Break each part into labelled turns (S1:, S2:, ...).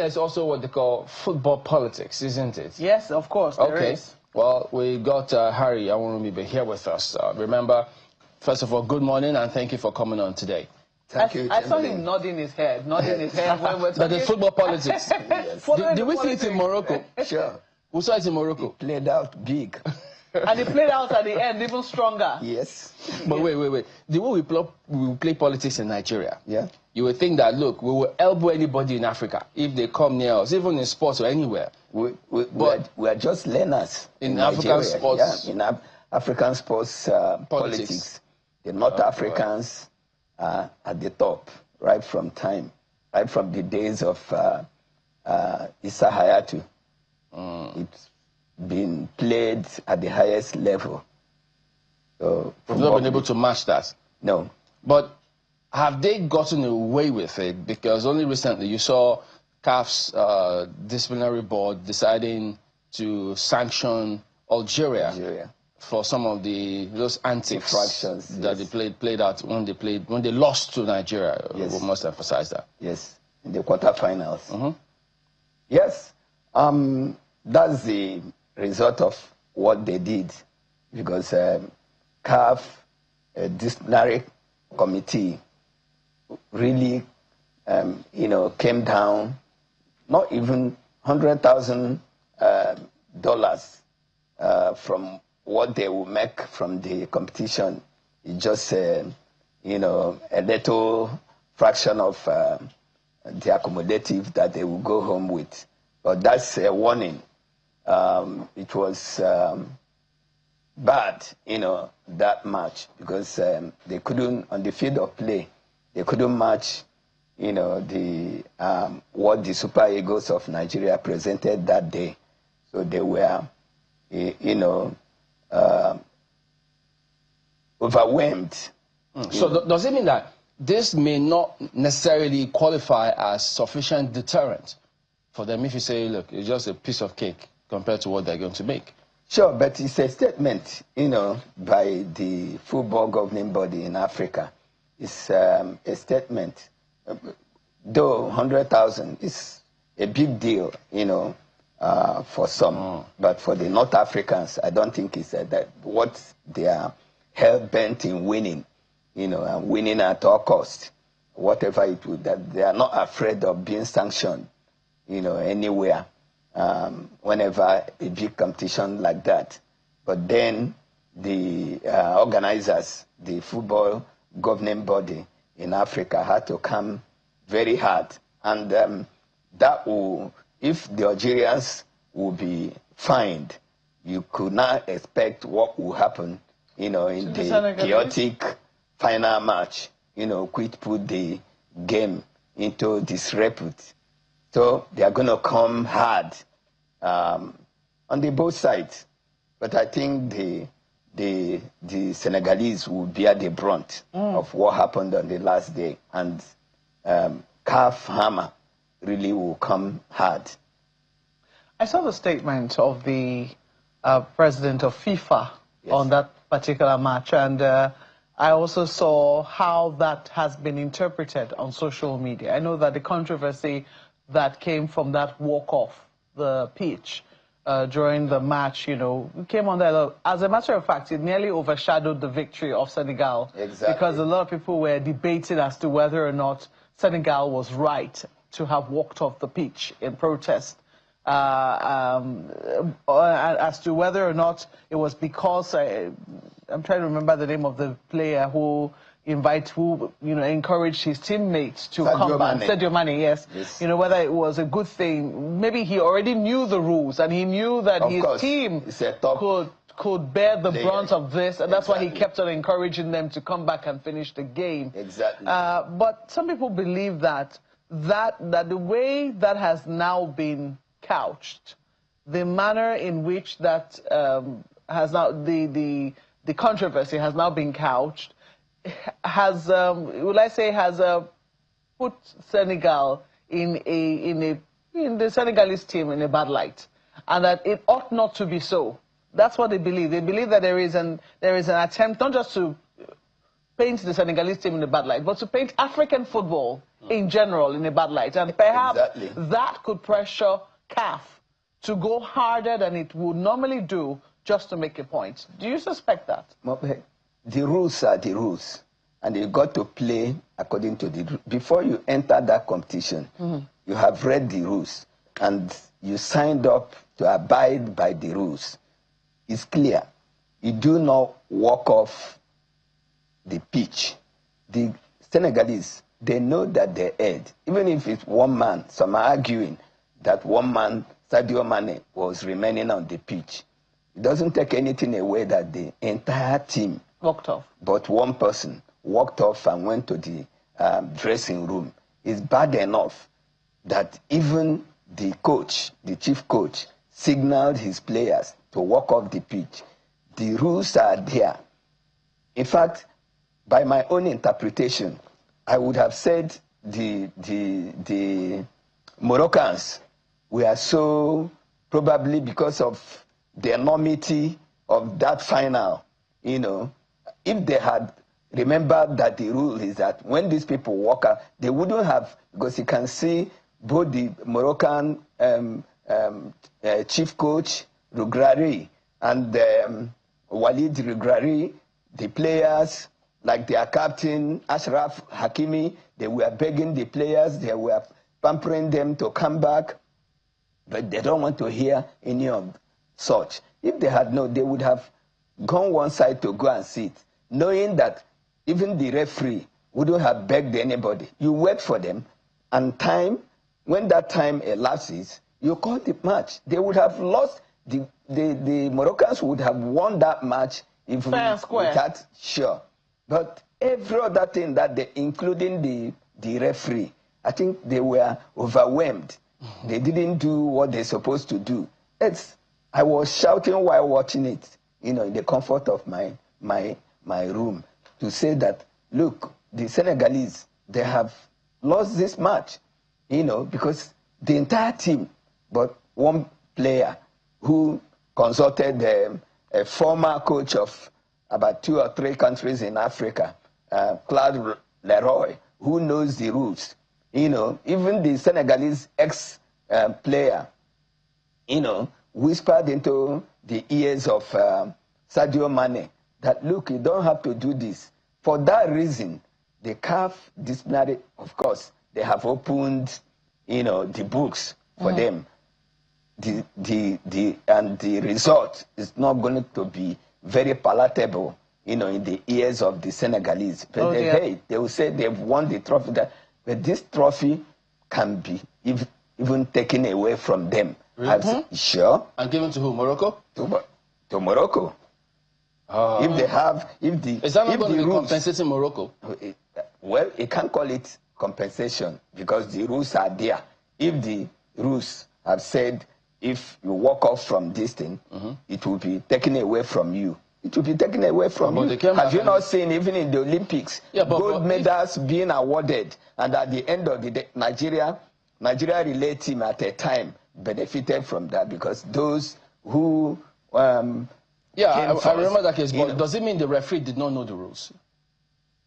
S1: there's also what they call football politics, isn't it?
S2: Yes, of course, there is.
S1: Well, we got Harry Aworumi here with us. Remember, first of all, good morning and thank you for coming on today.
S3: Thank you.
S2: I saw him nodding his head when we're talking.
S1: That is football politics.
S3: Yes.
S1: Did we see it in Morocco?
S3: Sure.
S1: We saw it in Morocco.
S3: It played out big.
S2: And it played out at the end even stronger.
S3: Yes.
S1: But wait. The way we play politics in Nigeria,
S3: Yeah.
S1: you would think that, look, we will elbow anybody in Africa if they come near us, even in sports or anywhere.
S3: We are just learners
S1: in African sports.
S3: Yeah, in African sports politics. The North Africans are at the top right from the days of Issa Hayatou. It's been played at the highest level. So
S1: we've not been able to match that.
S3: No.
S1: But have they gotten away with it? Because only recently you saw CAF's disciplinary board deciding to sanction Algeria for some of those antics that they played out when they lost to Nigeria.
S3: Yes.
S1: We must emphasize that.
S3: Yes, in the quarterfinals. Yes, that's the result of what they did, because CAF, disciplinary committee, really, came down, not even $100,000 from what they will make from the competition. It's just, a little fraction of the accommodative that they will go home with. But that's a warning. It was bad, that match, because they couldn't, on the field of play, they couldn't match, what the Super Eagles of Nigeria presented that day. So they were, overwhelmed.
S1: So does it mean that this may not necessarily qualify as sufficient deterrent for them if you say, look, it's just a piece of cake compared to what they're going to make?
S3: Sure, but it's a statement, by the football governing body in Africa. It's a statement. Though 100,000 is a big deal, for some. But for the North Africans, I don't think it's that what they are hell-bent in winning, and winning at all cost, whatever it would, that they are not afraid of being sanctioned, anywhere, whenever a big competition like that. But then the organizers, the football governing body in Africa, had to come very hard. And that will, if the Algerians will be fined, you could not expect what will happen, in the chaotic final match, quit put the game into disrepute. So they are going to come hard on the both sides. But I think the Senegalese will bear the brunt of what happened on the last day. And CAF hammer really will come hard.
S2: I saw the statement of the president of FIFA on that particular match, and I also saw how that has been interpreted on social media. I know that the controversy that came from that walk off the pitch during the match, came on there. As a matter of fact, it nearly overshadowed the victory of Senegal.
S3: Exactly. Because
S2: a lot of people were debating as to whether or not Senegal was right to have walked off the pitch in protest. As to whether or not it was because I'm trying to remember the name of the player who encouraged his teammates to come back. Sadio Mane, yes. Whether it was a good thing. Maybe he already knew the rules and he knew that his team could bear the brunt of this, and that's why he kept on encouraging them to come back and finish the game.
S3: Exactly.
S2: But some people believe that the way that has now been couched, the manner in which that has now the controversy has now been couched, has put Senegal in the Senegalese team in a bad light, and that it ought not to be so. That's what they believe. They believe that there is an attempt not just to paint the Senegalese team in a bad light, but to paint African football in general in a bad light. And perhaps that could pressure CAF to go harder than it would normally do just to make a point. Do you suspect that?
S3: The rules are the rules, and you got to play according to the rules. Before you enter that competition, you have read the rules, and you signed up to abide by the rules. It's clear. You do not walk off the pitch. The Senegalese, they know that they're aired. Even if it's one man, some are arguing that one man, Sadio Mane, was remaining on the pitch. It doesn't take anything away that the entire team
S2: walked off.
S3: But one person walked off and went to the dressing room. It's bad enough that even the coach, the chief coach, signaled his players to walk off the pitch. The rules are there. In fact, by my own interpretation, I would have said the Moroccans were so, probably because of the enormity of that final, you know, if they had remembered that the rule is that when these people walk out, they wouldn't have, because you can see both the Moroccan chief coach, Rougrari, and Walid Rougrari, the players, like their captain, Ashraf Hakimi, they were begging the players, they were pampering them to come back, but they don't want to hear any of such. If they had known, they would have gone one side to go and sit, knowing that even the referee wouldn't have begged anybody. You wait for them, and when that time elapses, you call the match. They would have lost, the Moroccans would have won that match if
S2: fair and square.
S3: Without, sure. But every other thing that they, including the referee, I think they were overwhelmed. They didn't do what they're supposed to do. I was shouting while watching it, you know, in the comfort of my room, to say that, look, the Senegalese, they have lost this match, you know, because the entire team, but one player who consulted a former coach of about 2 or 3 countries in Africa, Claude Leroy, who knows the rules. You know, even the Senegalese ex-player, you know, whispered into the ears of Sadio Mane that, look, you don't have to do this. For that reason, the CAF disciplinary, of course, they have opened, you know, the books for them. And the result is not going to be very palatable, you know, in the ears of the Senegalese. But they will say they've won the trophy, but this trophy can be even taken away from them. Sure.
S1: And given to who? Morocco?
S3: To Morocco. If they have,
S1: is that not going to be compensating Morocco?
S3: Well, you can't call it compensation because the rules are there. If the rules have said, if you walk off from this thing, it will be taken away from you. It will be taken away from you. Have you not seen, even in the Olympics, gold medals being awarded, and at the end of the day, Nigeria relay team at a time benefited from that because those who
S1: I remember that case, but does it mean the referee did not know the rules?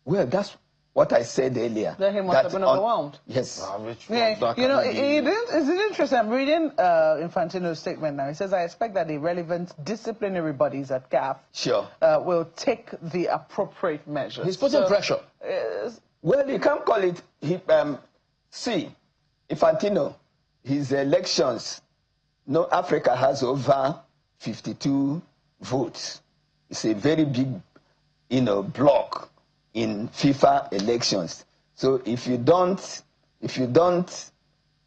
S3: Well, that's what I said earlier.
S2: That he must have been overwhelmed.
S3: Yes.
S2: You know, it's interesting. I'm reading Infantino's statement now. He says, I expect that the relevant disciplinary bodies at CAF will take the appropriate measures.
S1: He's putting pressure.
S3: Well, you can't call it. See, Infantino, his elections, Africa has over 52 votes. It's a very big, block in FIFA elections. So if you don't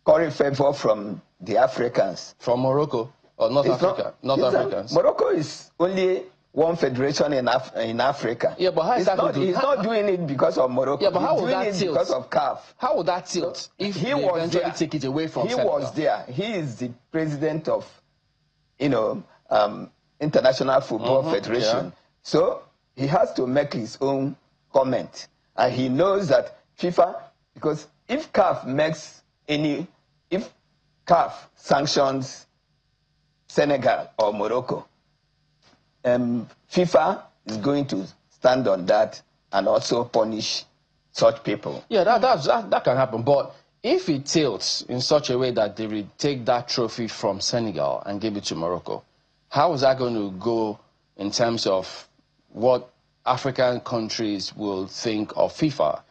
S3: curry favor from the Africans,
S1: from Morocco or North Africa, North Africans.
S3: Morocco is only one federation in Africa.
S1: Yeah, but how is
S3: he's not doing it because of Morocco.
S1: Yeah, but how would that
S3: tilt? Because of CAF.
S1: How would that tilt if he was eventually there, take it away from Senegal?
S3: He was there. He is the president of, International Football Federation. Yeah. So he has to make his own comment, and he knows that FIFA, because if CAF sanctions Senegal or Morocco, FIFA is going to stand on that and also punish such people.
S1: Yeah, that can happen. But if it tilts in such a way that they will take that trophy from Senegal and give it to Morocco, how is that going to go in terms of what African countries will think of FIFA?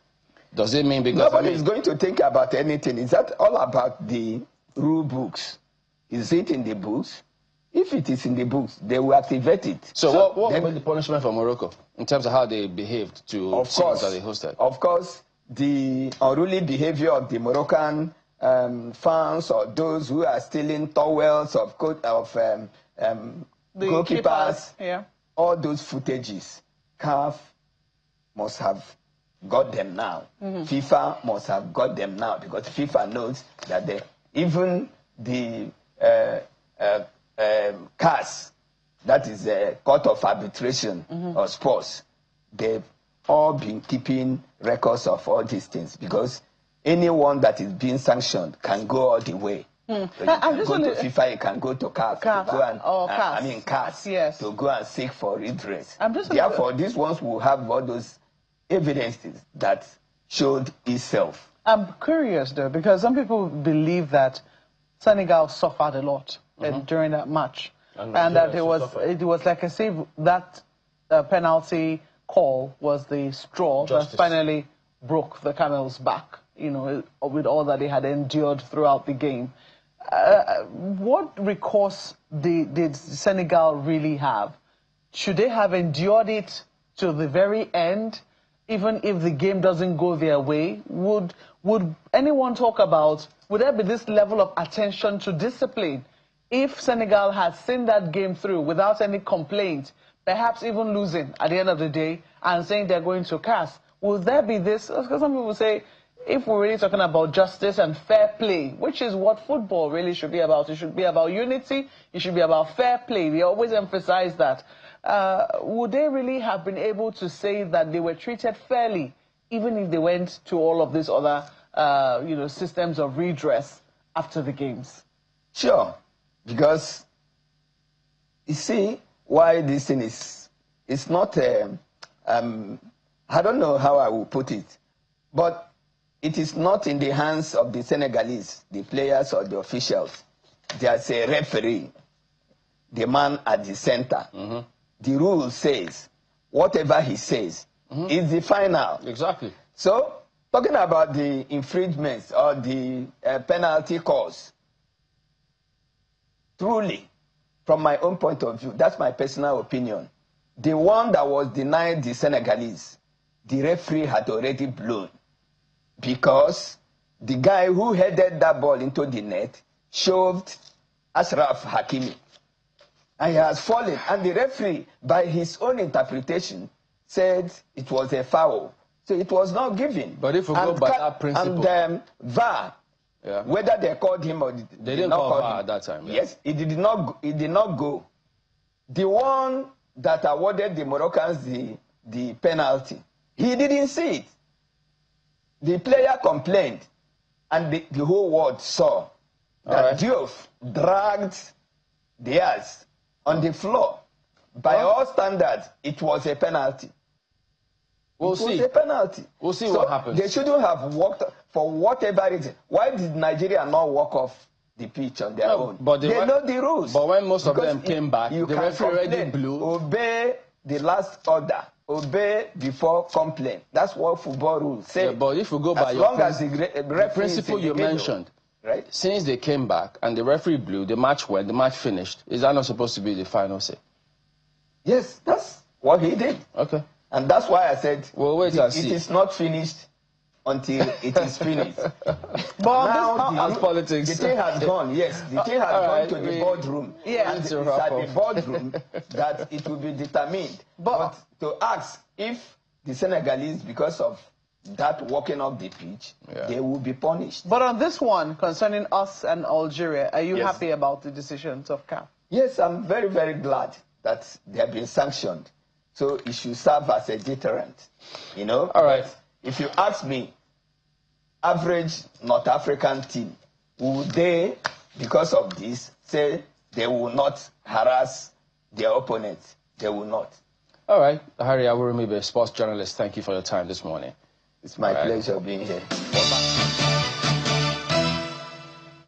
S1: Does it mean because
S3: nobody is going to think about anything? Is that all about the rule books? Is it in the books? If it is in the books, they will activate it.
S1: So what will be the punishment for Morocco in terms of how they behaved to teams that they hosted?
S3: Of course, the unruly behavior of the Moroccan fans or those who are stealing towels of goalkeepers,
S2: yeah.
S3: All those footages, CAF must have got them now. FIFA must have got them now because FIFA knows that even the CAS, that is the Court of Arbitration of Sports, they've all been keeping records of all these things because anyone that is being sanctioned can go all the way. So you can go to FIFA, you can go to CAF, to go and, CAS,
S2: yes,
S3: to go and seek for redress. Therefore, these ones will have all those evidences that showed itself.
S2: I'm curious though, because some people believe that Senegal suffered a lot during that match, and that it was like a save that penalty call was the straw that finally broke the camel's back. You know, with all that they had endured throughout the game. What recourse did Senegal really have? Should they have endured it to the very end? Even if the game doesn't go their way, would anyone talk about, would there be this level of attention to discipline? If Senegal had seen that game through without any complaint, perhaps even losing at the end of the day and saying they're going to CAS, would there be this? Because some people say, if we're really talking about justice and fair play, which is what football really should be about, it should be about unity, it should be about fair play. We always emphasize that. Would they really have been able to say that they were treated fairly, even if they went to all of these other, systems of redress after the games?
S3: Sure, because you see why this thing is. It's not. I don't know how I will put it, but it is not in the hands of the Senegalese, the players or the officials. There's a referee, the man at the center. The rule says, whatever he says is the final.
S1: Exactly.
S3: So, talking about the infringements or the penalty calls, truly, from my own point of view, that's my personal opinion, the one that was denied the Senegalese, the referee had already blown because the guy who headed that ball into the net shoved Ashraf Hakimi. And he has fallen. And the referee, by his own interpretation, said it was a foul. So it was not given.
S1: But if we go by that principle...
S3: And VAR, whether they called him or
S1: they didn't call VAR at that time.
S3: Yes, it did not go. The one that awarded the Moroccans the penalty, he didn't see it. The player complained, and the whole world saw that Diouf dragged theirs on the floor. By all standards, it was a penalty.
S1: We'll see.
S3: It was a penalty.
S1: We'll see what happens.
S3: They shouldn't have walked for whatever reason. Why did Nigeria not walk off the pitch on their own?
S1: But
S3: they know the rules.
S1: But when most of them came back, the referee already blew.
S3: Obey the last order. Obey before complain. That's what football rules say.
S1: Yeah, but if we go by the principle you mentioned,
S3: right?
S1: Since they came back and the referee blew, the match went, the match finished. Is that not supposed to be the final say?
S3: Yes, that's what he did.
S1: Okay.
S3: And that's why I said,
S1: well, wait and see.
S3: It is not finished until it is finished.
S2: But
S3: now
S1: politics.
S3: The thing has gone, yes. The thing has gone to the boardroom.
S2: Yeah.
S3: And it's at the boardroom that it will be determined. But to ask if the Senegalese, because of that walking off the pitch, they will be punished.
S2: But on this one, concerning us and Algeria, are you happy about the decisions of CAF?
S3: Yes, I'm very, very glad that they have been sanctioned. So it should serve as a deterrent, you know.
S1: All right.
S3: If you ask me, average North African team, would they, because of this, say they will not harass their opponents? They will not.
S1: All right, Harry Awurimibe, sports journalist, thank you for your time this morning.
S3: It's my pleasure being here.